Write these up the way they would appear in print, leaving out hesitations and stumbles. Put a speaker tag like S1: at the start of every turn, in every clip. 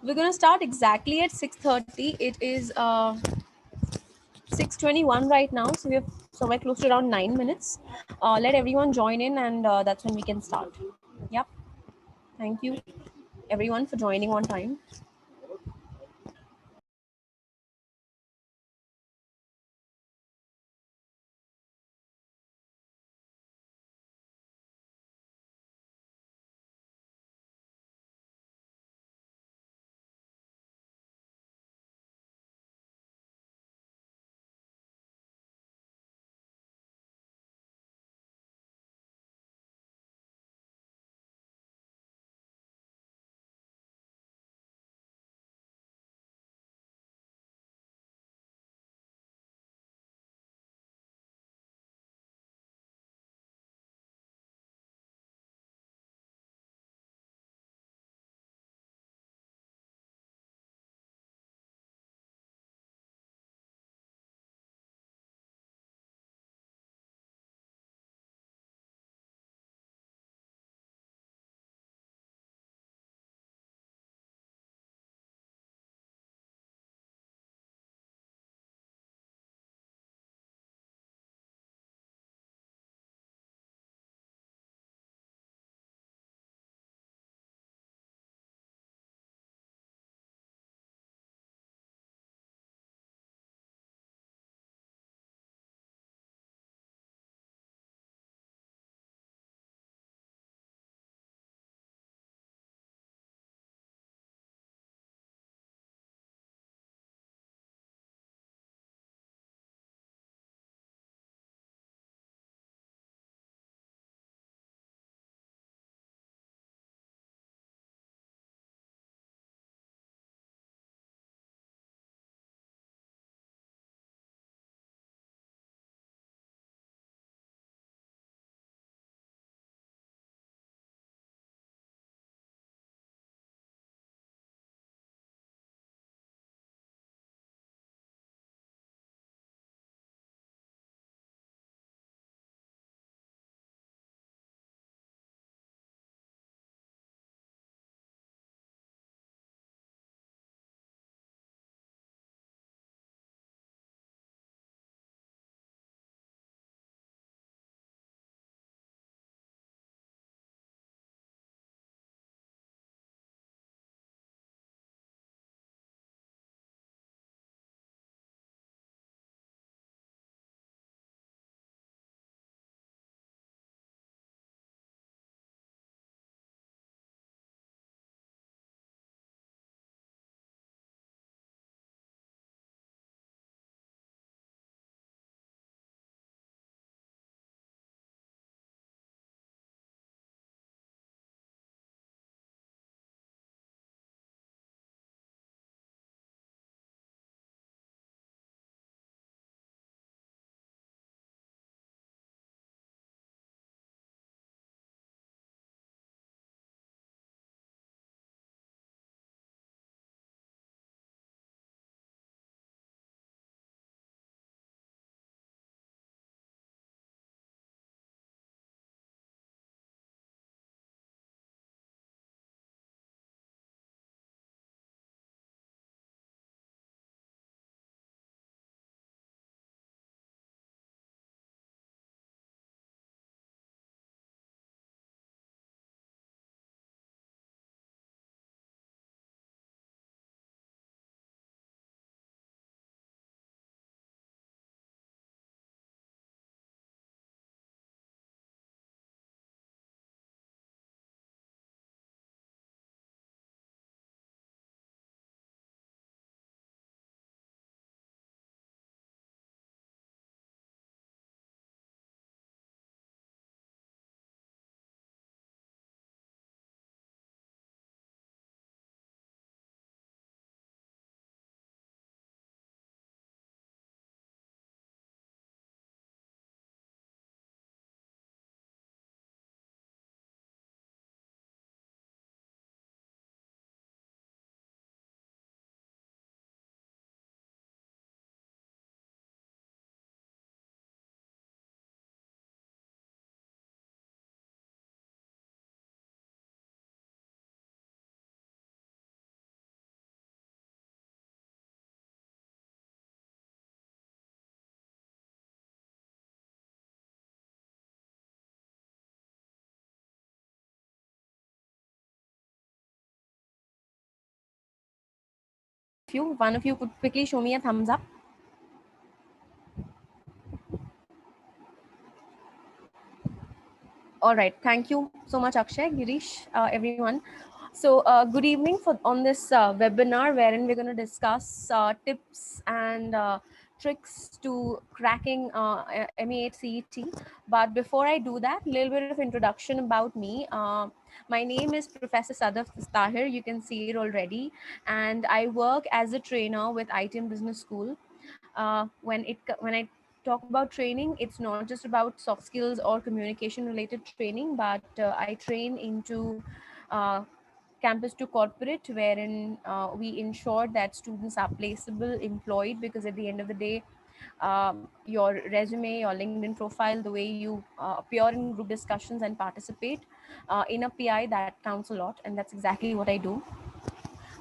S1: We're gonna start exactly at 6:30. It is 6:21 right now, so we're somewhere close to around 9 minutes. Let everyone join in, and that's when we can start. Yep. Thank you, everyone, for joining on time. you. One of you could quickly show me a thumbs up. All right. Thank you so much, Akshay, Girish, everyone. So good evening for on this webinar wherein we're going to discuss tips and tricks to cracking MAHCET. But before I do that, a little bit of introduction about me. My name is Professor Sadaf Tahir. You can see it already. And I work as a trainer with ITM Business School. When I talk about training, it's not just about soft skills or communication related training, but I train into uh, campus to corporate, wherein we ensure that students are placeable, employed, because at the end of the day, your resume, your LinkedIn profile, the way you appear in group discussions and participate in a PI, that counts a lot, and that's exactly what I do.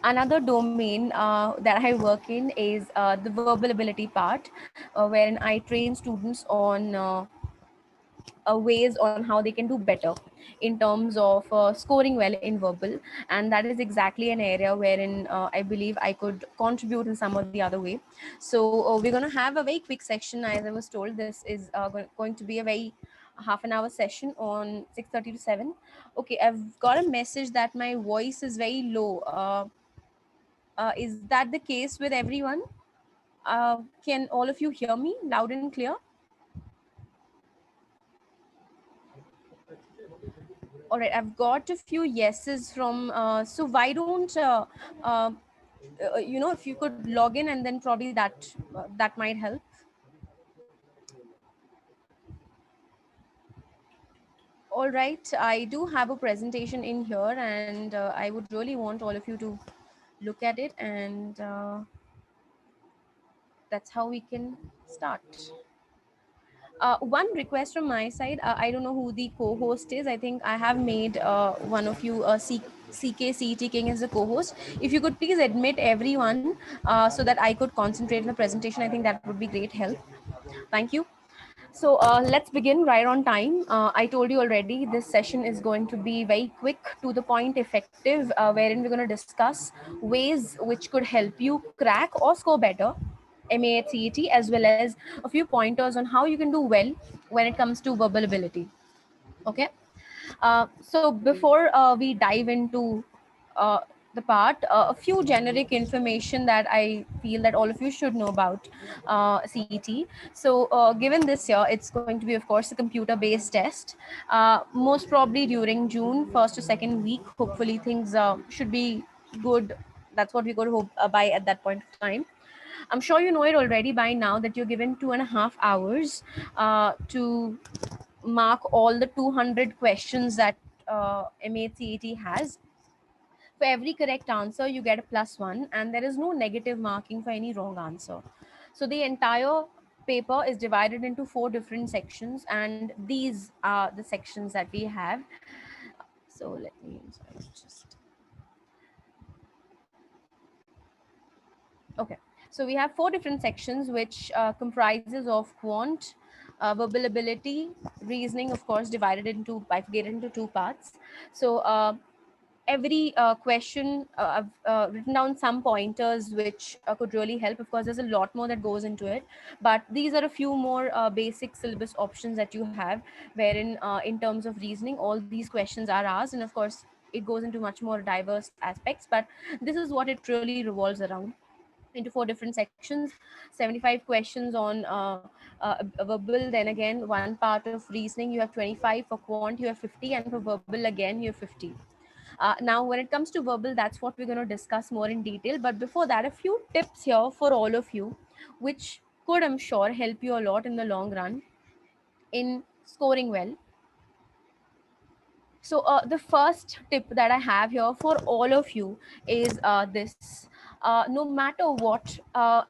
S1: Another domain that I work in is the verbal ability part, wherein I train students on ways on how they can do better in terms of scoring well in verbal, and that is exactly an area wherein I believe I could contribute in some or the other way. So we're going to have a very quick section. As I was told, this is going to be a very half an hour session on 6:30 to 7. Okay, I've got a message that my voice is very low. Is that the case with everyone? Can all of you hear me loud and clear? All right, I've got a few yeses from. So why don't if you could log in, and then probably that might help. All right, I do have a presentation in here, and I would really want all of you to look at it, and that's how we can start. One request from my side. I don't know who the co-host is. I think I have made one of you, CK King, as a co-host. If you could please admit everyone so that I could concentrate on the presentation, I think that would be great help. Thank you. So let's begin right on time. I told you already, this session is going to be very quick, to the point, effective, wherein we're going to discuss ways which could help you crack or score better MAHCET, as well as a few pointers on how you can do well when it comes to verbal ability. Okay. So before we dive into uh, the part, a few generic information that I feel that all of you should know about CET. So given this year, it's going to be, of course, a computer-based test. Most probably during June, first or second week. Hopefully things should be good. That's what we could hope by at that point of time. I'm sure you know it already by now that you're given 2.5 hours to mark all the 200 questions that MAHCET has. For every correct answer, you get a +1, and there is no negative marking for any wrong answer. So the entire paper is divided into 4 different sections, and these are the sections that we have. So let me just. Okay, so we have 4 different sections, which comprises of quant, verbal ability, reasoning, of course, divided into, bifurcated into 2 parts. So every question, I've written down some pointers which could really help. Of course, there's a lot more that goes into it, but these are a few more basic syllabus options that you have, wherein in terms of reasoning, all these questions are asked, and of course, it goes into much more diverse aspects, but this is what it really revolves around, into 4 different sections. 75 questions on verbal, then again 1 part of reasoning, you have 25. For quant you have 50, and for verbal again you have 50. Now when it comes to verbal, that's what we're going to discuss more in detail, but before that, a few tips here for all of you, which could, I'm sure, help you a lot in the long run in scoring well. So the first tip that I have here for all of you is this. No matter what,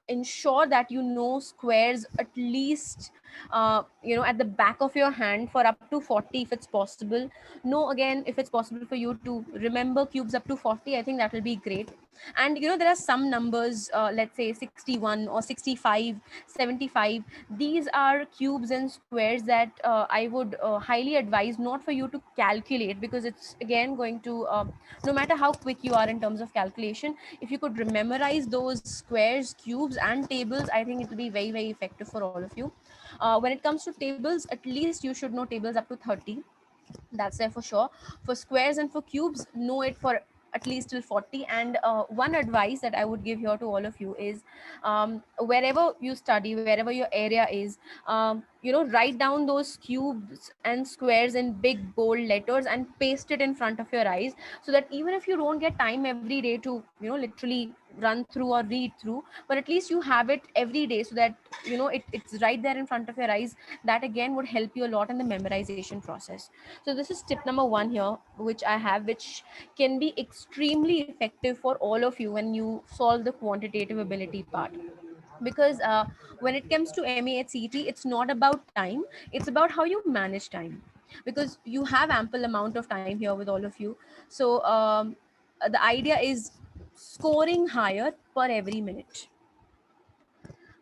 S1: ensure that you know squares at least at the back of your hand for up to 40 if it's possible. No, again, if it's possible for you to remember cubes up to 40, I think that will be great. And there are some numbers, let's say 61 or 65, 75. These are cubes and squares that I would highly advise not for you to calculate, because it's again going to, no matter how quick you are in terms of calculation, if you could memorize those squares, cubes and tables, I think it will be very, very effective for all of you. When it comes to tables, at least you should know tables up to 30. That's there for sure. For squares and for cubes, know it for at least till 40. And one advice that I would give here to all of you is, wherever you study, wherever your area is, write down those cubes and squares in big bold letters and paste it in front of your eyes, so that even if you don't get time every day to literally run through or read through, but at least you have it every day, so that it's right there in front of your eyes. That again would help you a lot in the memorization process. So this is tip number one here, which I have, which can be extremely effective for all of you when you solve the quantitative ability part. Because when it comes to MAHCET, it's not about time, it's about how you manage time. Because you have ample amount of time here with all of you. So the idea is scoring higher per every minute.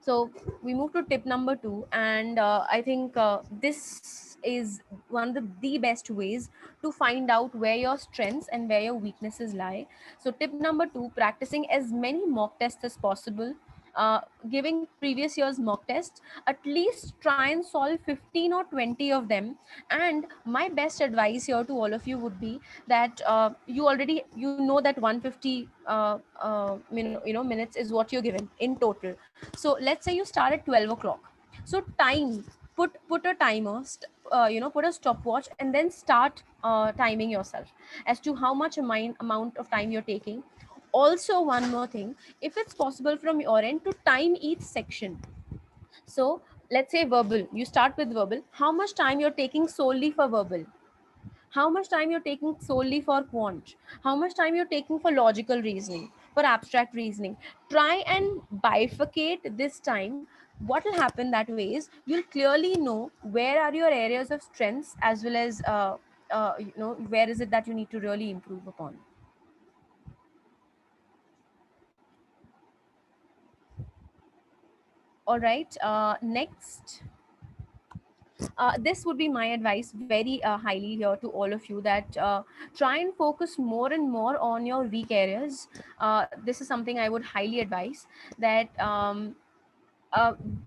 S1: So we move to tip number two, and I think this is one of the best ways to find out where your strengths and where your weaknesses lie. So tip number two: practicing as many mock tests as possible. Uh, Giving previous year's mock tests, at least try and solve 15 or 20 of them. And my best advice here to all of you would be that you know that 150 minutes is what you're given in total. So let's say you start at 12 o'clock. So time, put a timer, put a stopwatch, and then start timing yourself as to how much amount of time you're taking. Also, one more thing, if it's possible from your end to time each section. So let's say verbal, you start with verbal, how much time you're taking solely for verbal, how much time you're taking solely for quant, how much time you're taking for logical reasoning, for abstract reasoning. Try and bifurcate this time. What will happen that way is you'll clearly know where are your areas of strengths, as well as where is it that you need to really improve upon. All right, next, this would be my advice very highly here to all of you, that try and focus more and more on your weak areas. This is something I would highly advise, that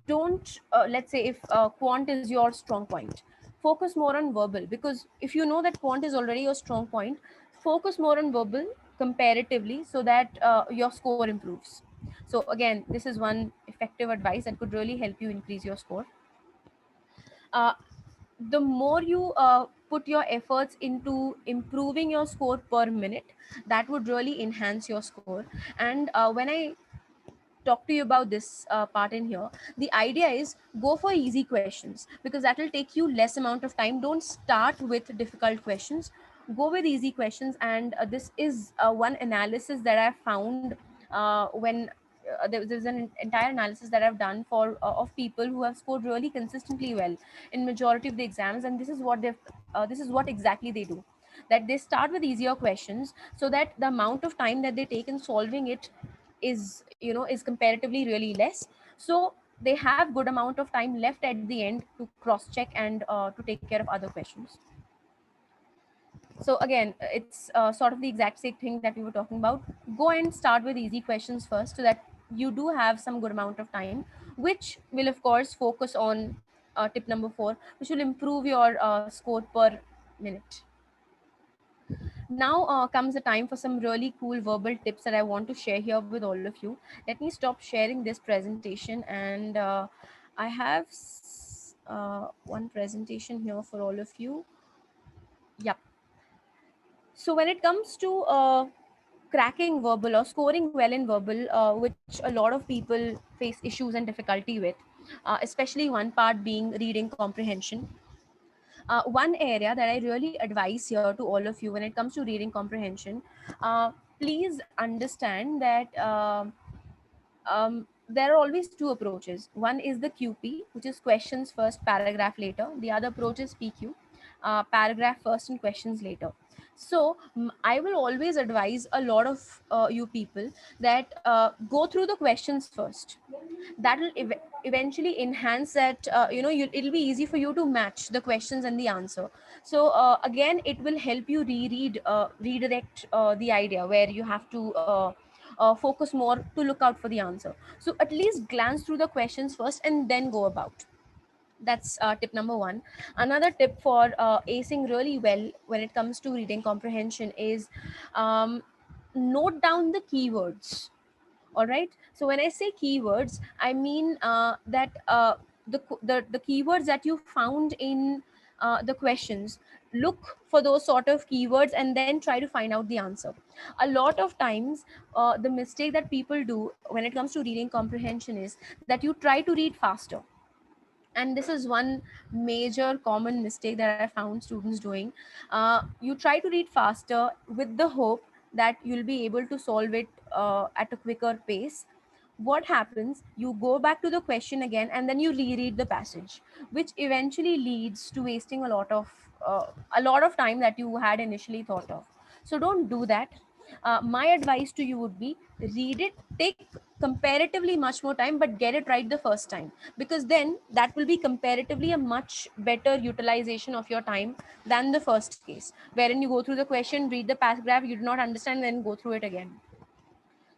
S1: don't let's say if quant is your strong point, focus more on verbal. Because if you know that quant is already your strong point, focus more on verbal comparatively, so that your score improves. So again, this is one effective advice that could really help you increase your score. uh, the more you put your efforts into improving your score per minute, that would really enhance your score. And when I talk to you about this part in here, the idea is go for easy questions, because that will take you less amount of time. Don't start with difficult questions, go with easy questions. And this is one analysis that I found when there's an entire analysis that I've done for of people who have scored really consistently well in majority of the exams. And this is what exactly they do, that they start with easier questions, so that the amount of time that they take in solving it is comparatively really less. So they have good amount of time left at the end to cross check and to take care of other questions. So again, it's sort of the exact same thing that we were talking about. Go and start with easy questions first, so that you do have some good amount of time, which will of course focus on tip number 4, which will improve your score per minute. Now comes the time for some really cool verbal tips that I want to share here with all of you. Let me stop sharing this presentation, and I have one presentation here for all of you. Yep. So when it comes to cracking verbal or scoring well in verbal, which a lot of people face issues and difficulty with, especially one part being reading comprehension. One area that I really advise here to all of you when it comes to reading comprehension, please understand that there are always two approaches. One is the QP, which is questions first, paragraph later. The other approach is PQ, paragraph first and questions later. So I will always advise a lot of you people that go through the questions first. That will eventually enhance that, it'll be easy for you to match the questions and the answer. So again, it will help you redirect the idea where you have to focus more to look out for the answer. So at least glance through the questions first and then go about. That's tip number one. Another tip for acing really well when it comes to reading comprehension is, um, note down the keywords. All right, so when I say keywords, I mean that the keywords that you found in the questions, look for those sort of keywords and then try to find out the answer. A lot of times, the mistake that people do when it comes to reading comprehension is that you try to read faster. And this is one major common mistake that I found students doing. You try to read faster with the hope that you'll be able to solve it at a quicker pace. What happens, you go back to the question again and then you reread the passage, which eventually leads to wasting a lot of time that you had initially thought of. So don't do that. My advice to you would be, read it, take comparatively much more time, but get it right the first time, because then that will be comparatively a much better utilization of your time than the first case, wherein you go through the question, read the paragraph, you do not understand, then go through it again.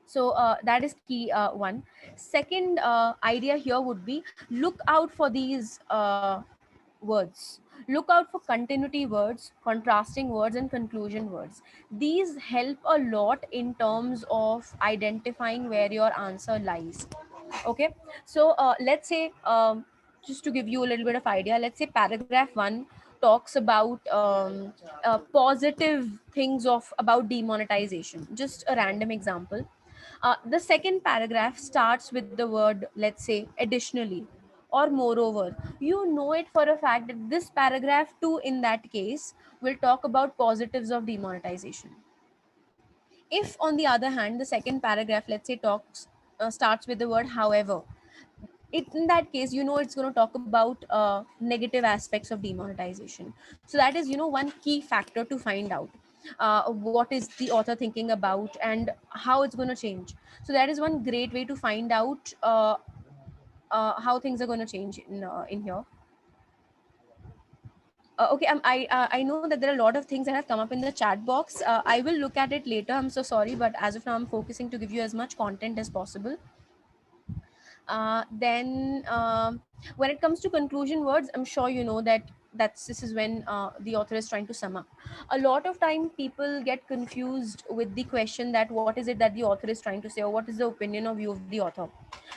S1: So that is key one. Second idea here would be, look out for these words. Look out for continuity words, contrasting words, and conclusion words. These help a lot in terms of identifying where your answer lies. Okay, so let's say, just to give you a little bit of idea, let's say paragraph 1 talks about positive things of about demonetization. Just a random example. The second paragraph starts with the word, let's say, additionally or moreover. You know it for a fact that this paragraph 2 in that case will talk about positives of demonetization. If on the other hand, the second paragraph, let's say, talks starts with the word however, in that case, you know it's going to talk about negative aspects of demonetization. So that is, one key factor to find out what is the author thinking about and how it's going to change. So that is one great way to find out how things are going to change in here. Okay, I know that there are a lot of things that have come up in the chat box. I will look at it later. I'm so sorry, but as of now, I'm focusing to give you as much content as possible. Then when it comes to conclusion words, I'm sure you know that this is when the author is trying to sum up. A lot of time people get confused with the question that what is it that the author is trying to say, or what is the opinion or view of the author.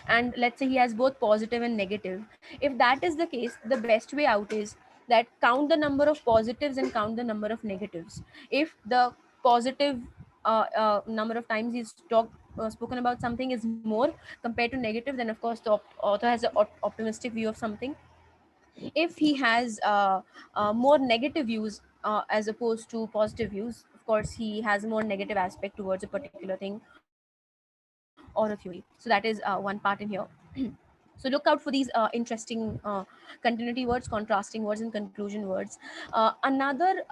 S1: And let's say he has both positive and negative. If that is the case, the best way out is that count the number of positives and count the number of negatives. If the positive number of times he's spoken about something is more compared to negative, then of course the author has an optimistic view of something. If he has more negative views as opposed to positive views, of course he has a more negative aspect towards a particular thing or a theory. So that is one part in here. So look out for these interesting continuity words, contrasting words, and conclusion words. Another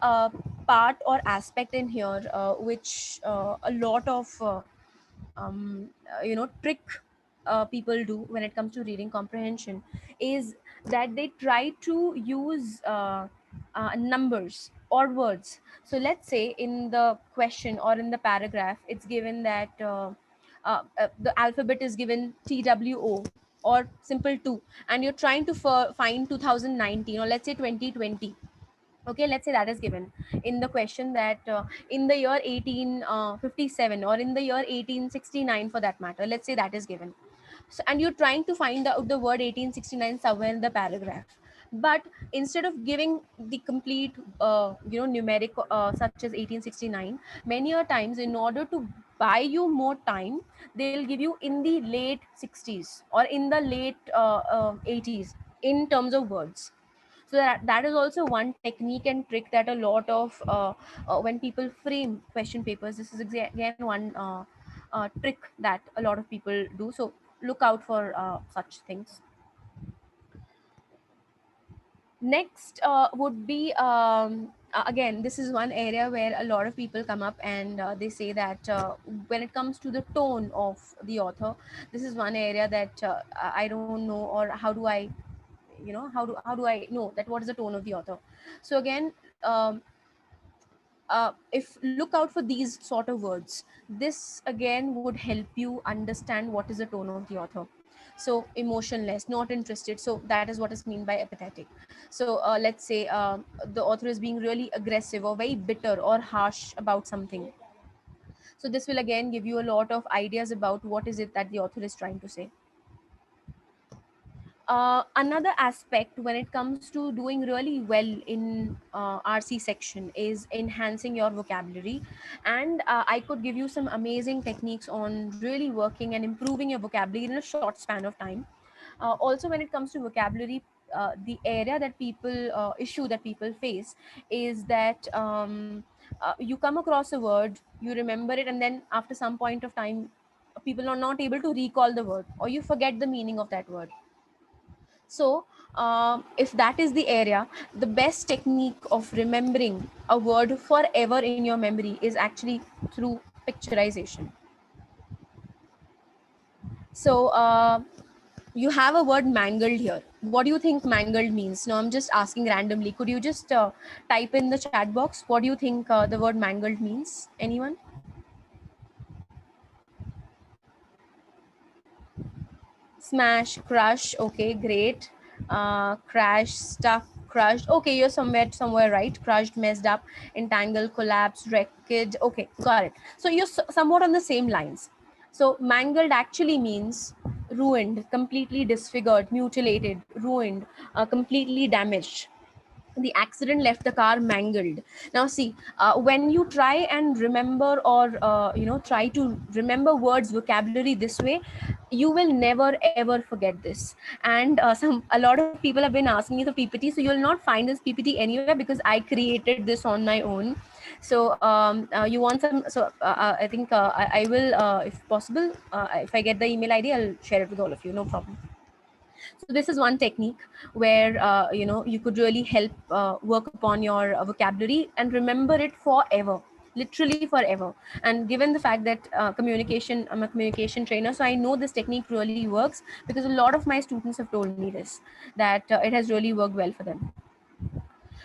S1: part or aspect in here, which a lot of trick people do when it comes to reading comprehension, is that they try to use numbers or words. So let's say in the question or in the paragraph, it's given that the alphabet is given TWO or simple 2, and you're trying to find 2019 or let's say 2020. Okay, let's say that is given in the question that in the year 1857 or in the year 1869, for that matter, let's say that is given. So, and you're trying to find out the word 1869 somewhere in the paragraph, but instead of giving the complete numeric such as 1869, many a times, in order to buy you more time, they'll give you in the late 60s or in the late 80s in terms of words. So that is also one technique and trick that a lot of when people frame question papers, this is again one trick that a lot of people do. So look out for such things. Next would be again, this is one area where a lot of people come up and they say that when it comes to the tone of the author, this is one area that I don't know, or how do I, how do I know that what is the tone of the author. So again, if look out for these sort of words, this again would help you understand what is the tone of the author. So emotionless, not interested, so that is what is mean by apathetic. So let's say the author is being really aggressive or very bitter or harsh about something. So this will again give you a lot of ideas about what is it that the author is trying to say. Another aspect when it comes to doing really well in RC section is enhancing your vocabulary. And I could give you some amazing techniques on really working and improving your vocabulary in a short span of time. Also, when it comes to vocabulary, the area that people issue that people face is that you come across a word, you remember it, and then after some point of time, people are not able to recall the word, or you forget the meaning of that word. So, if that is the area, the best technique of remembering a word forever in your memory is actually through picturization. So, you have a word mangled here. What do you think mangled means? No, I'm just asking randomly. Could you just type in the chat box? What do you think the word mangled means? Anyone? Smash, crush. Okay, great. Crash, stuck, crushed. Okay, you're somewhere right. Crushed, messed up, entangled, collapsed, wrecked. Okay, got it. So you're somewhat on the same lines. So mangled actually means ruined, completely disfigured, mutilated, ruined, completely damaged. The accident left the car mangled. Now see, when you try and remember, or try to remember words vocabulary this way, you will never ever forget this. And a lot of people have been asking me the PPT, so you'll not find this PPT anywhere because I created this on my own. So you want some, so I think I will, if possible, if I get the email ID, I'll share it with all of you, no problem. So this is one technique where you could really help work upon your vocabulary and remember it forever, literally forever. And given the fact that I'm a communication trainer, so I know this technique really works because a lot of my students have told me this, that it has really worked well for them.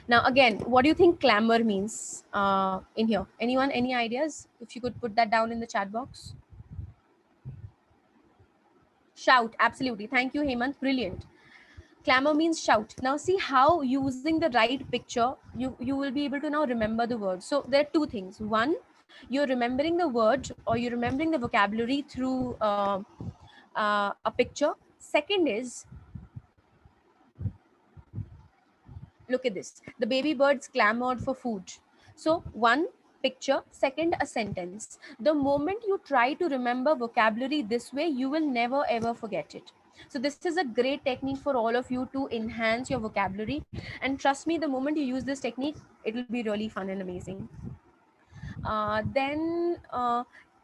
S1: Now again, what do you think clamor means in here? Anyone, any ideas? If you could put that down in the chat box. Shout, absolutely. Thank you, Hemant, brilliant. Clamor means shout. Now see how using the right picture, you will be able to now remember the word. So there are two things. One, you're remembering the word, or you're remembering the vocabulary through a picture. Second is, look at this. The baby birds clamored for food. So one, picture. Second, a sentence. The moment you try to remember vocabulary this way, you will never ever forget it. So this is a great technique for all of you to enhance your vocabulary. And trust me, the moment you use this technique, it will be really fun and amazing. Then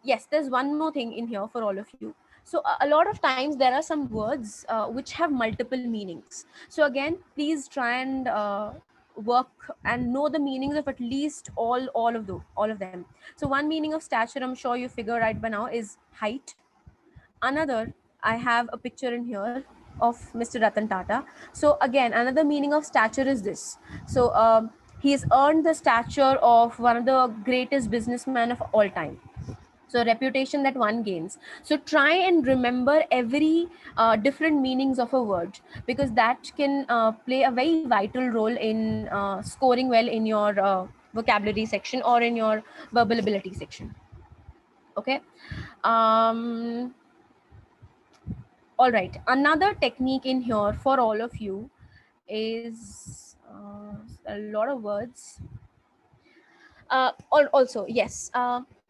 S1: yes, there's one more thing in here for all of you. So a lot of times there are some words which have multiple meanings. So again, please try and work and know the meanings of at least all of them. So one meaning of stature, I'm sure you figure right by now, is height. Another, I have a picture in here of Mr. Ratan Tata. So again, another meaning of stature is this. So he has earned the stature of one of the greatest businessmen of all time. So reputation that one gains. So try and remember every different meanings of a word, because that can play a very vital role in scoring well in your vocabulary section or in your verbal ability section. Okay. All right, another technique in here for all of you is a lot of words. Also, yes.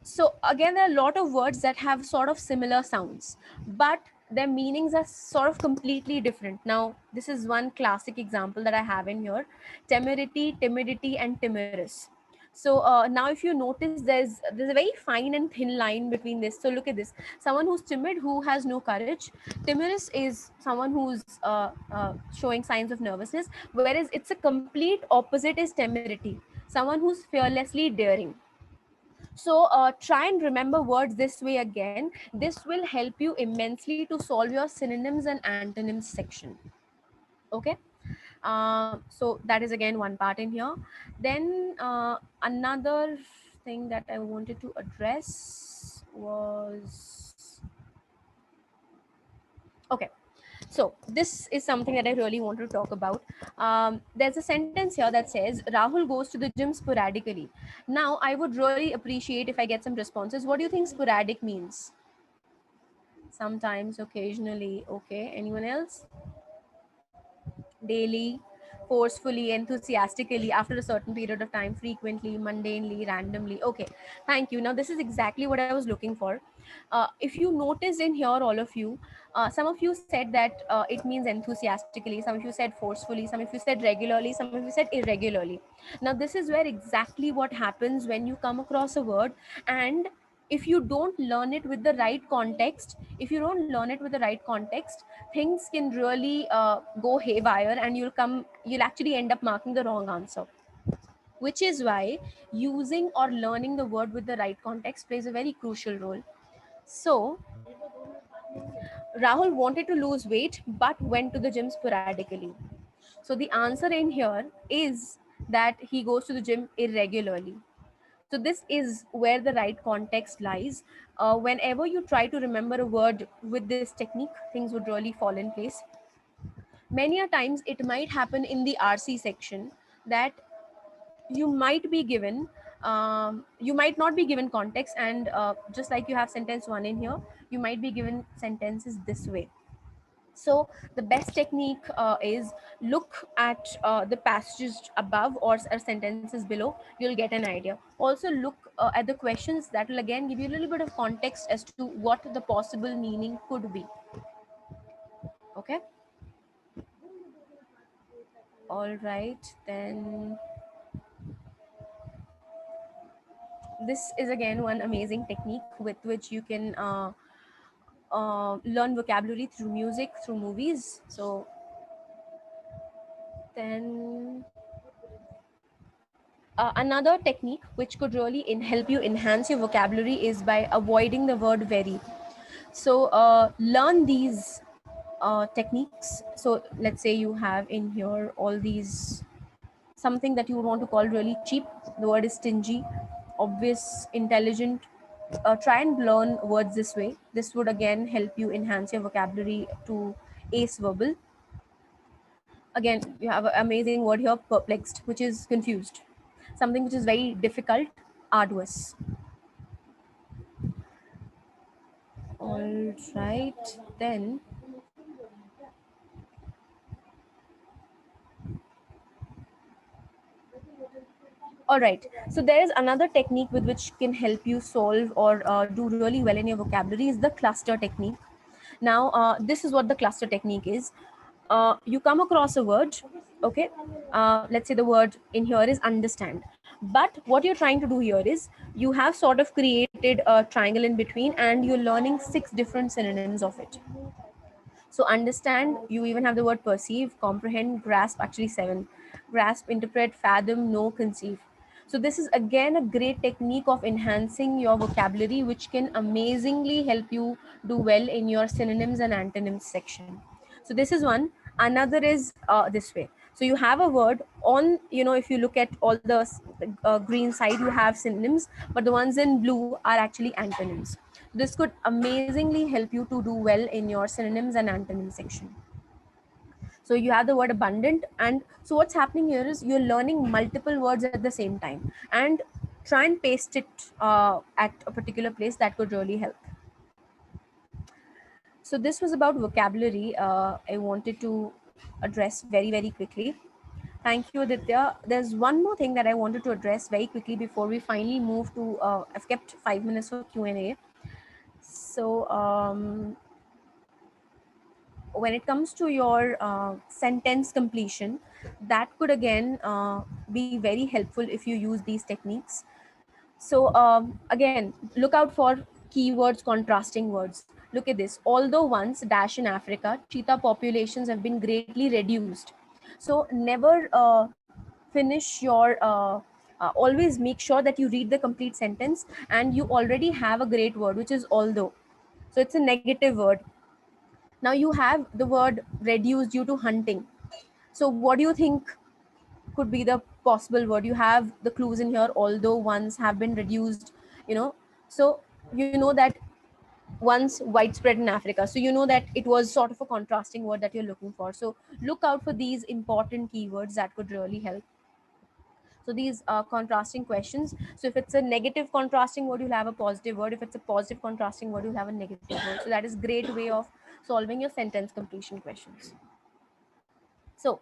S1: So again, there are a lot of words that have sort of similar sounds, but their meanings are sort of completely different. Now, this is one classic example that I have in here: temerity, timidity, and timorous. So now if you notice, there's a very fine and thin line between this. So look at this: someone who's timid, who has no courage. Timorous is someone who's showing signs of nervousness, whereas it's a complete opposite is temerity, someone who's fearlessly daring. So try and remember words this way again. This will help you immensely to solve your synonyms and antonyms section. Okay. So that is again one part in here. Then another thing that I wanted to address was, okay, so this is something that I really want to talk about. There's a sentence here that says Rahul goes to the gym sporadically. Now I would really appreciate if I get some responses. What do you think sporadic means? Sometimes, occasionally. Okay, anyone else? Daily, forcefully, enthusiastically, after a certain period of time, frequently, mundanely, randomly. Okay, thank you. Now, this is exactly what I was looking for. If you notice in here, all of you, some of you said that it means enthusiastically, some of you said forcefully, some of you said regularly, some of you said irregularly. Now, this is where exactly what happens when you come across a word, and if you don't learn it with the right context, if you don't learn it with the right context, things can really go haywire, and you'll actually end up marking the wrong answer, which is why using or learning the word with the right context plays a very crucial role. So Rahul wanted to lose weight but went to the gym sporadically. So the answer in here is that he goes to the gym irregularly. So this is where the right context lies. Whenever you try to remember a word with this technique, things would really fall in place. Many a times it might happen in the RC section that you might be given, you might not be given context, and just like you have sentence one in here, you might be given sentences this way. So the best technique is look at the passages above or sentences below. You'll get an idea. Also look at the questions. That will again give you a little bit of context as to what the possible meaning could be. Okay. All right, then this is again one amazing technique with which you can learn vocabulary through music, through movies. So then another technique which could really help you enhance your vocabulary is by avoiding the word very. So learn these techniques. So let's say you have in here all these, something that you would want to call really cheap. The word is stingy, obvious, intelligent. Try and learn words this way. This would again help you enhance your vocabulary to ace verbal. Again, you have an amazing word here, perplexed, which is confused, something which is very difficult, arduous. All right, then. All right, so there is another technique with which can help you solve or do really well in your vocabulary is the cluster technique. Now, this is what the cluster technique is. You come across a word, okay? Let's say the word in here is understand. But what you're trying to do here is you have sort of created a triangle in between and you're learning 6 different synonyms of it. So understand, you even have the word perceive, comprehend, grasp, actually 7. Grasp, interpret, fathom, know, conceive. So this is again a great technique of enhancing your vocabulary, which can amazingly help you do well in your synonyms and antonyms section. So this is one. Another is this way. So you have a word on, if you look at all the green side, you have synonyms, but the ones in blue are actually antonyms. This could amazingly help you to do well in your synonyms and antonyms section. So you have the word abundant, and so what's happening here is you're learning multiple words at the same time, and try and paste it at a particular place. That could really help. So this was about vocabulary. I wanted to address very, very quickly. Thank you, Aditya. There's one more thing that I wanted to address very quickly before we finally move to, I've kept 5 minutes for Q&A. So, when it comes to your sentence completion, that could again be very helpful if you use these techniques. So again, look out for keywords, contrasting words. Look at this. Although once dash in Africa, cheetah populations have been greatly reduced. So never finish your always make sure that you read the complete sentence, and you already have a great word, which is although. So it's a negative word. Now you have the word reduced due to hunting. So what do you think could be the possible word? You have the clues in here. Although ones have been reduced, you know. So you know that once widespread in Africa, so you know that it was sort of a contrasting word that you're looking for. So look out for these important keywords that could really help. So these are contrasting questions. So if it's a negative contrasting word, you'll have a positive word. If it's a positive contrasting word, you'll have a negative word. So that is great way of solving your sentence completion questions. So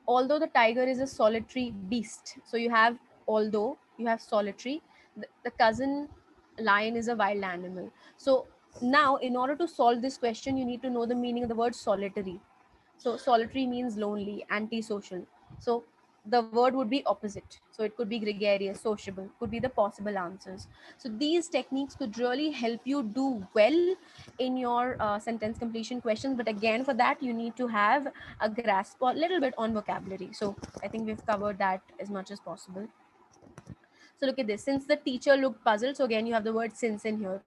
S1: although the tiger is a solitary beast, so you have although, you have solitary, the cousin lion is a wild animal. So now in order to solve this question, you need to know the meaning of the word solitary. So solitary means lonely, antisocial. So the word would be opposite. So it could be gregarious, sociable, could be the possible answers. So these techniques could really help you do well in your sentence completion questions. But again, for that, you need to have a grasp a little bit on vocabulary. So I think we've covered that as much as possible. So look at this. Since the teacher looked puzzled, so again, you have the word since in here.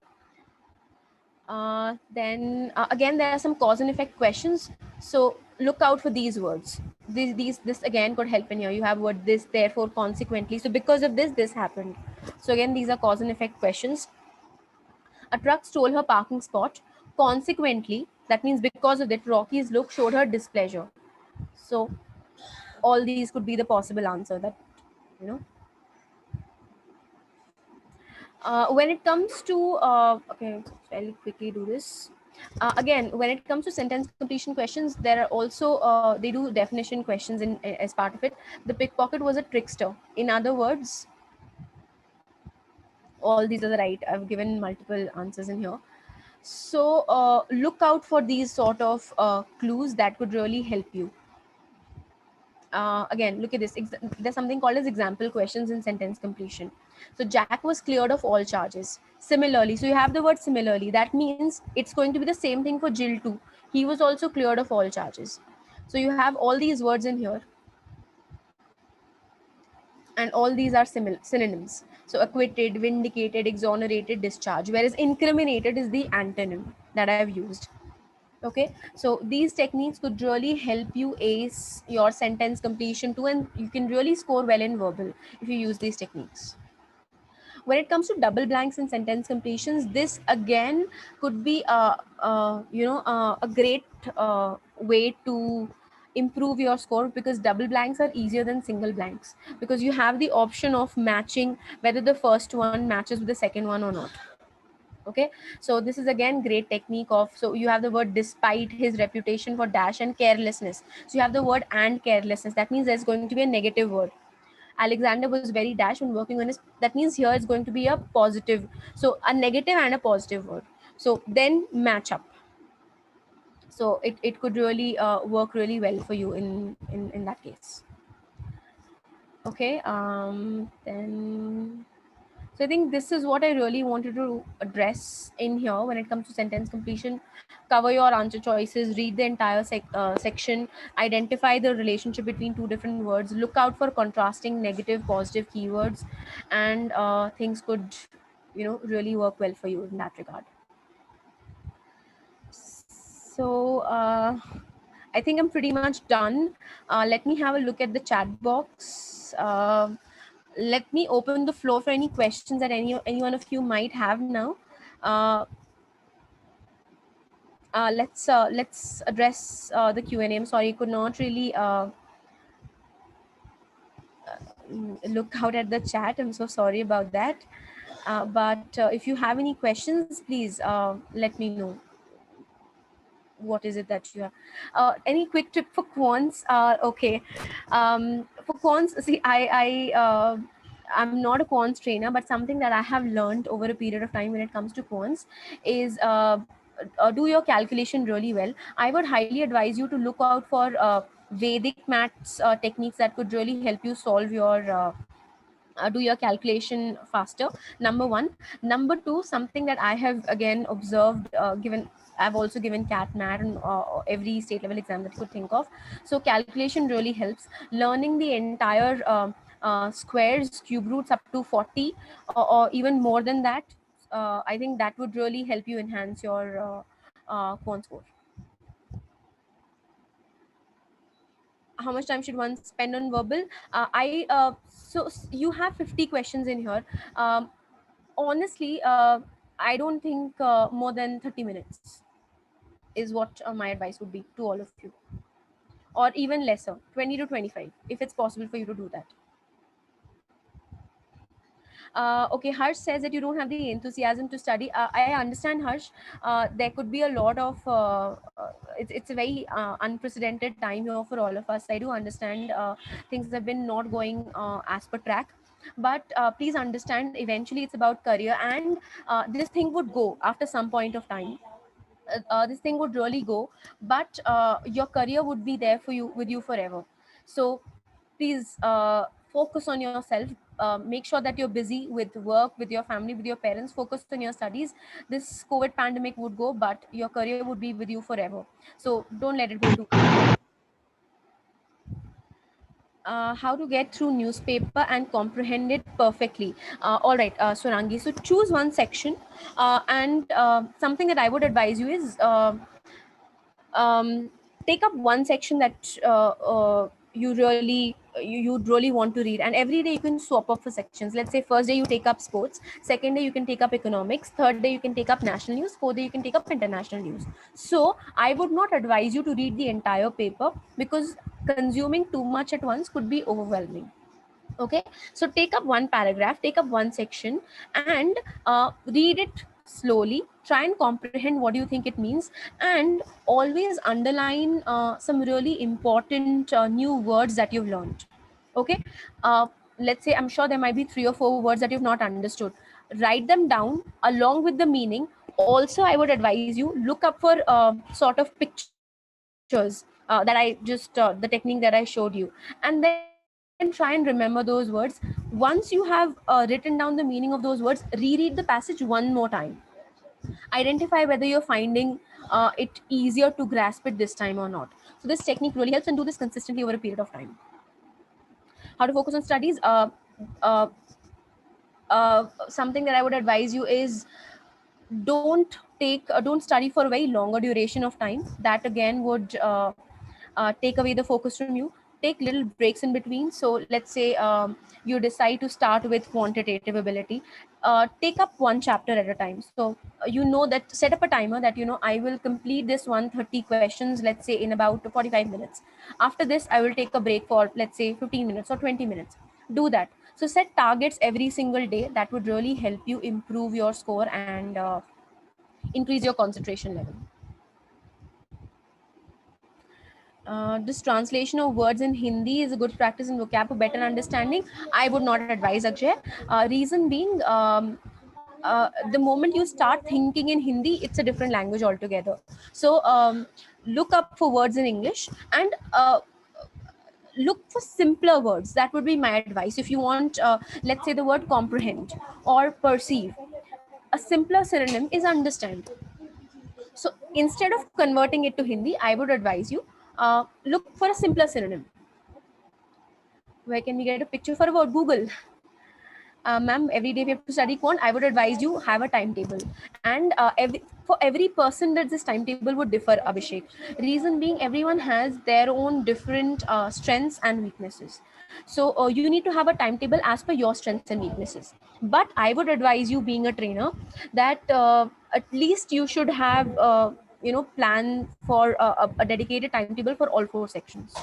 S1: Then again, there are some cause and effect questions. So look out for these words. This again could help in here. You have word this, therefore, consequently. So because of this, this happened. So again, these are cause and effect questions. A truck stole her parking spot. Consequently, that means because of that, Rocky's look showed her displeasure. So all these could be the possible answer that, you know. When it comes to okay, I'll quickly do this. Again, when it comes to sentence completion questions, there are also they do definition questions in as part of it. The pickpocket was a trickster. In other words, all these are the right. I've given multiple answers in here. So look out for these sort of clues that could really help you. Again, look at this. There's something called as example questions in sentence completion. So Jack was cleared of all charges. Similarly, so you have the word similarly. That means it's going to be the same thing for Jill too. He was also cleared of all charges. So you have all these words in here, and all these are synonyms. So acquitted, vindicated, exonerated, discharged. Whereas incriminated is the antonym that I've used. Okay, so these techniques could really help you ace your sentence completion too, and you can really score well in verbal if you use these techniques. When it comes to double blanks and sentence completions, this again could be a great way to improve your score, because double blanks are easier than single blanks, because you have the option of matching whether the first one matches with the second one or not. Okay, so this is again great technique of, so you have the word despite his reputation for dash and carelessness. So you have the word and carelessness, that means there's going to be a negative word. Alexander was very dash when working on his, that means here it's going to be a positive, so a negative and a positive word. So then match up. So it could really work really well for you in that case. Okay, then so I think this is what I really wanted to address in here when it comes to sentence completion. Cover your answer choices, read the entire section, identify the relationship between two different words, look out for contrasting negative, positive keywords, and things could, really work well for you in that regard. So I think I'm pretty much done. Let me have a look at the chat box. Let me open the floor for any questions that any one of you might have now. Uh, let's address the Q&A. I'm sorry, I could not really look out at the chat. I'm so sorry about that. But if you have any questions, please let me know. What is it that you have? Any quick tip for quants? Okay, for quants, see, I'm not a quants trainer, but something that I have learned over a period of time when it comes to quants is do your calculation really well, I would highly advise you to look out for Vedic maths techniques that could really help you solve your do your calculation faster. Number one. Number two, something that I have again observed, given I've also given cat mat and every state level exam that you could think of. So calculation really helps. Learning the entire squares, cube roots up to 40, or even more than that, I think that would really help you enhance your quant score. How much time should one spend on verbal? You have 50 questions in here. Honestly, I don't think more than 30 minutes is what my advice would be to all of you, or even lesser, 20 to 25, if it's possible for you to do that. Okay, Harsh says that you don't have the enthusiasm to study. I understand, Harsh. There could be a lot of it's a very unprecedented time here for all of us. I do understand things have been not going as per track, but please understand, eventually it's about career, and this thing would go after some point of time. This thing would really go, but your career would be there for you, with you forever. So please focus on yourself. Make sure that you're busy with work, with your family, with your parents. Focus on your studies. This COVID pandemic would go, but your career would be with you forever. So don't let it go too quickly. How to get through newspaper and comprehend it perfectly. All right, Surangi. So choose one section, and something that I would advise you is um, take up one section that you'd really want to read, and every day you can swap up for sections. Let's say first day you take up sports, second day you can take up economics, third day you can take up national news, fourth day you can take up international news. So I would not advise you to read the entire paper, because consuming too much at once could be overwhelming. Okay, so take up one paragraph, take up one section, and read it slowly. Try and comprehend what do you think it means, and always underline some really important new words that you've learned. Okay, uh, let's say, I'm sure there might be 3 or 4 words that you've not understood. Write them down along with the meaning. Also, I would advise you, look up for sort of pictures the technique that I showed you, and then try and remember those words. Once you have written down the meaning of those words, reread the passage one more time. Identify whether you're finding it easier to grasp it this time or not. So this technique really helps, and do this consistently over a period of time. How to focus on studies? Uh, Something that I would advise you is, don't study for a very longer duration of time. That again would take away the focus from you. Take little breaks in between. So let's say you decide to start with quantitative ability. Take up one chapter at a time. So you know that, set up a timer that, I will complete this 130 questions, let's say, in about 45 minutes. After this, I will take a break for, let's say, 15 minutes or 20 minutes. Do that. So set targets every single day. That would really help you improve your score and increase your concentration level. This translation of words in Hindi is a good practice in vocab for better understanding. I would not advise, Akshay. Reason being, the moment you start thinking in Hindi, it's a different language altogether. So look up for words in English, and look for simpler words. That would be my advice. If you want, let's say, the word comprehend or perceive, a simpler synonym is understand. So instead of converting it to Hindi, I would advise you, look for a simpler synonym. Where can we get a picture for a word? Google. Ma'am, every day we have to study quant. I would advise you, have a timetable, and for every person that this timetable would differ, Abhishek. Reason being, everyone has their own different strengths and weaknesses. So you need to have a timetable as per your strengths and weaknesses. But I would advise you, being a trainer, that at least you should have plan for a dedicated timetable for all 4 sections.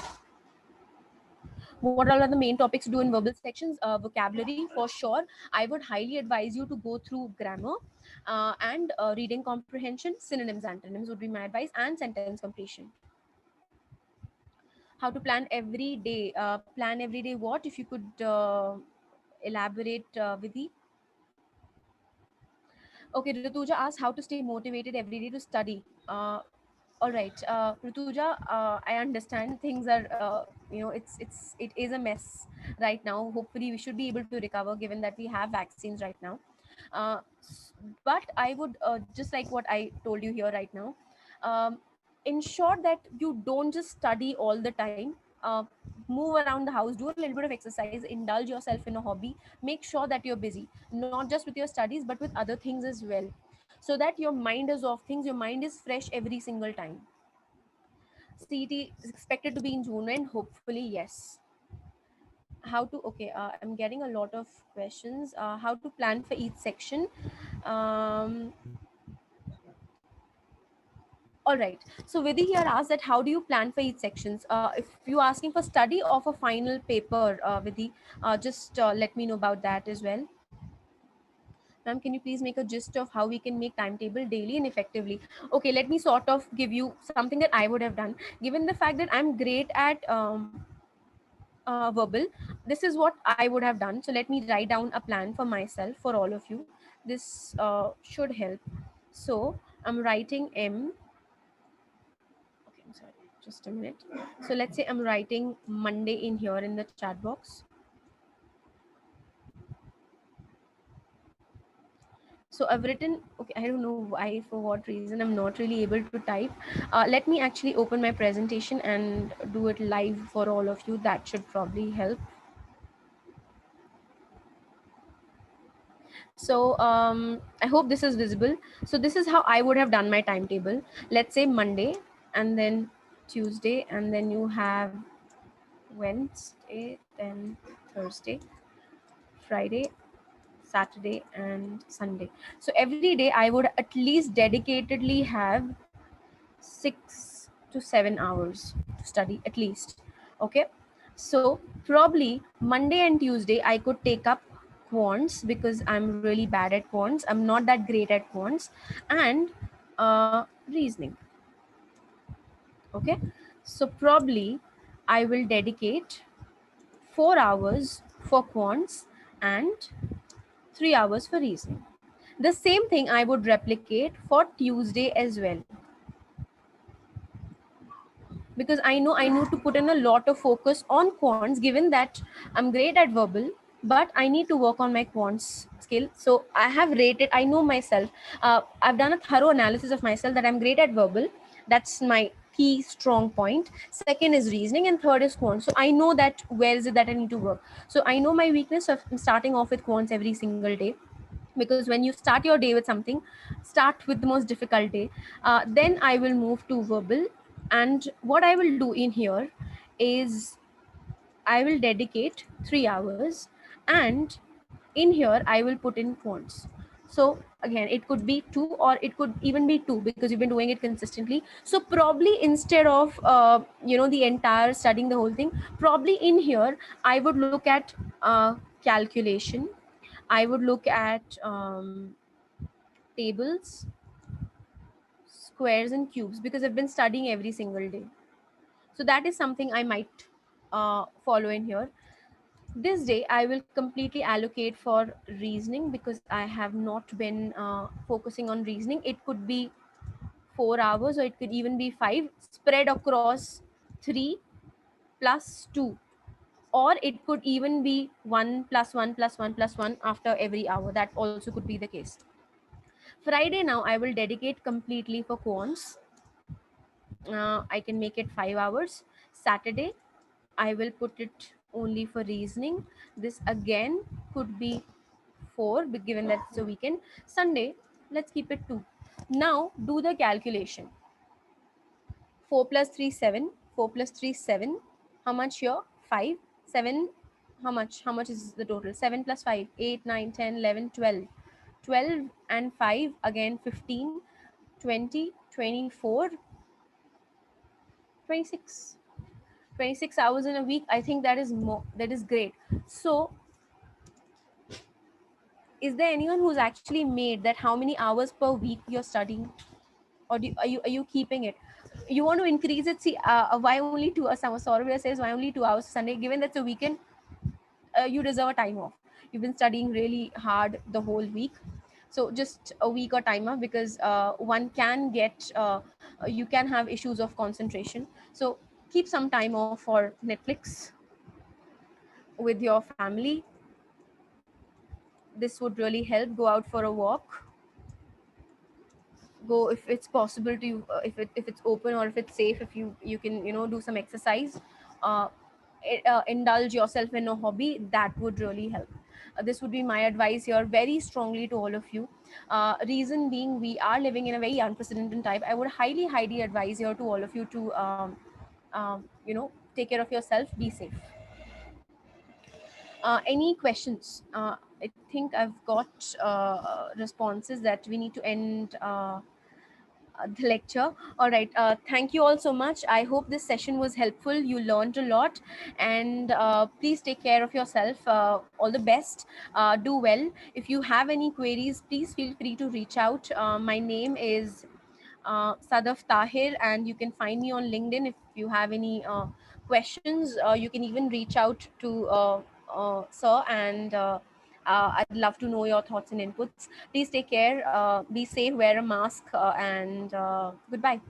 S1: What are the main topics to do in verbal sections? Vocabulary, for sure. I would highly advise you to go through grammar, and reading comprehension. Synonyms, antonyms would be my advice, and sentence completion. How to plan every day? Plan every day what? If you could elaborate, Vidhi. Okay, Rituja asked how to stay motivated every day to study. All right, Rituja, I understand things are, it is a mess right now. Hopefully, we should be able to recover given that we have vaccines right now. But I would just like what I told you here right now. Um, ensure that you don't just study all the time. Move around the house, do a little bit of exercise, indulge yourself in a hobby. Make sure that you're busy, not just with your studies, but with other things as well, so that your mind is off things, your mind is fresh every single time. CET is expected to be in June, and hopefully, yes. How to, okay, I'm getting a lot of questions. How to plan for each section. Um, all right. So Vidhi here asked that how do you plan for each sections? If you're asking for study or for final paper, Vidhi, just let me know about that as well. Ma'am, can you please make a gist of how we can make timetable daily and effectively? Okay, let me sort of give you something that I would have done. Given the fact that I'm great at verbal, this is what I would have done. So let me write down a plan for myself, for all of you. This should help. So I'm writing okay, I'm sorry, just a minute. So let's say I'm writing Monday in here in the chat box. So I've written, okay, I don't know why, for what reason I'm not really able to type. Let me actually open my presentation and do it live for all of you. That should probably help. So I hope this is visible. So this is how I would have done my timetable. Let's say Monday, and then Tuesday, and then you have Wednesday, then Thursday, Friday, Saturday, and Sunday. So every day I would at least dedicatedly have 6 to 7 hours to study at least. Okay, so probably Monday and Tuesday I could take up quants because I'm really bad at quants. I'm not that great at quants. And reasoning. Okay, so probably I will dedicate 4 hours for quants and 3 hours for reasoning. The same thing I would replicate for Tuesday as well, because I know I need to put in a lot of focus on quants, given that I'm great at verbal, but I need to work on my quants skill. So I have rated, I know myself. I've done a thorough analysis of myself that I'm great at verbal. That's my key strong point. Second is reasoning, and third is quants. So I know that where is it that I need to work. So I know my weakness of starting off with quants every single day, because when you start your day with something, start with the most difficult day. Then I will move to verbal, and what I will do in here is I will dedicate 3 hours, and in here I will put in quants. So again, it could be two, or it could even be two, because you've been doing it consistently. So probably instead of the entire studying the whole thing, probably in here I would look at calculation. I would look at tables, squares, and cubes, because I've been studying every single day. So that is something I might follow in here. This day I will completely allocate for reasoning, because I have not been focusing on reasoning. It could be 4 hours, or it could even be five, spread across 3 plus 2, or it could even be 1 plus 1 plus 1 plus 1 after every hour. That also could be the case. Friday now I will dedicate completely for quants. I can make it 5 hours. Saturday, I will put it only for reasoning. This again could be 4, given that it's a weekend. Sunday, let's keep it 2. Now, do the calculation. 4 plus 3, 7. 4 plus 3, 7. How much here? 5. 7. How much? How much is the total? 7 plus 5, 8, 9, 10, 11, 12. 12 and 5, again 15, 20, 24, 26. 26 hours in a week. I think that is more, that is great. So is there anyone who's actually made that how many hours per week you're studying, or are you keeping it? You want to increase it? See, why only 2 hours? Saurabh says why only 2 hours Sunday, given that's a weekend. You deserve a time off. You've been studying really hard the whole week. So just a week or timer, because one can get you can have issues of concentration. So keep some time off for Netflix with your family. This would really help. Go out for a walk. Go, if it's possible to you, if it's open, or if it's safe, if you can, do some exercise. uh, Indulge yourself in a hobby. That would really help. This would be my advice here, very strongly, to all of you. Reason being, we are living in a very unprecedented time. I would highly, highly advise here to all of you to take care of yourself, be safe. Any questions? I think I've got responses that we need to end the lecture. All right. Thank you all so much. I hope this session was helpful. You learned a lot, and please take care of yourself. All the best. Do well. If you have any queries, please feel free to reach out. My name is Sadaf Tahir, and you can find me on LinkedIn. If you have any questions, you can even reach out to Sir, and I'd love to know your thoughts and inputs. Please take care, be safe, wear a mask, and goodbye.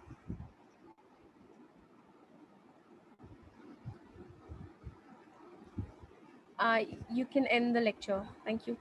S1: You can end the lecture. Thank you.